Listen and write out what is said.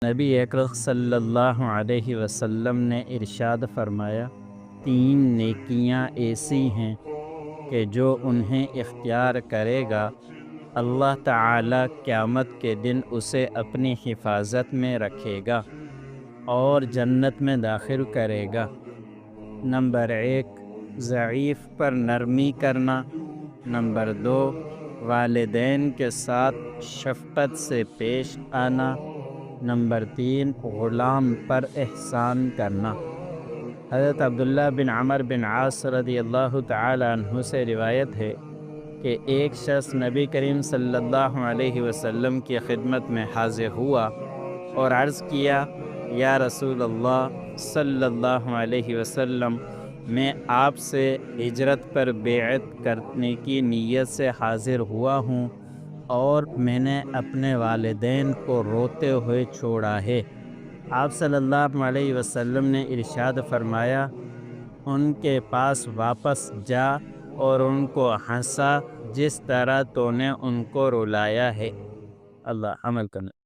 نبی اکرم صلی اللہ علیہ وسلم نے ارشاد فرمایا، 3 نیکیاں ایسی ہیں کہ جو انہیں اختیار کرے گا اللہ تعالی قیامت کے دن اسے اپنی حفاظت میں رکھے گا اور جنت میں داخل کرے گا۔ نمبر 1، ضعیف پر نرمی کرنا۔ نمبر 2، والدین کے ساتھ شفقت سے پیش آنا۔ نمبر 3، غلام پر احسان کرنا۔ حضرت عبداللہ بن عمر بن عاص رضی اللہ تعالی عنہ سے روایت ہے کہ ایک شخص نبی کریم صلی اللہ علیہ وسلم کی خدمت میں حاضر ہوا اور عرض کیا، یا رسول اللہ صلی اللہ علیہ وسلم، میں آپ سے ہجرت پر بیعت کرنے کی نیت سے حاضر ہوا ہوں اور میں نے اپنے والدین کو روتے ہوئے چھوڑا ہے۔ آپ صلی اللہ علیہ وسلم نے ارشاد فرمایا، ان کے پاس واپس جا اور ان کو ہنسا جس طرح تو نے ان کو رلایا ہے۔ اللہ عمل کرنا۔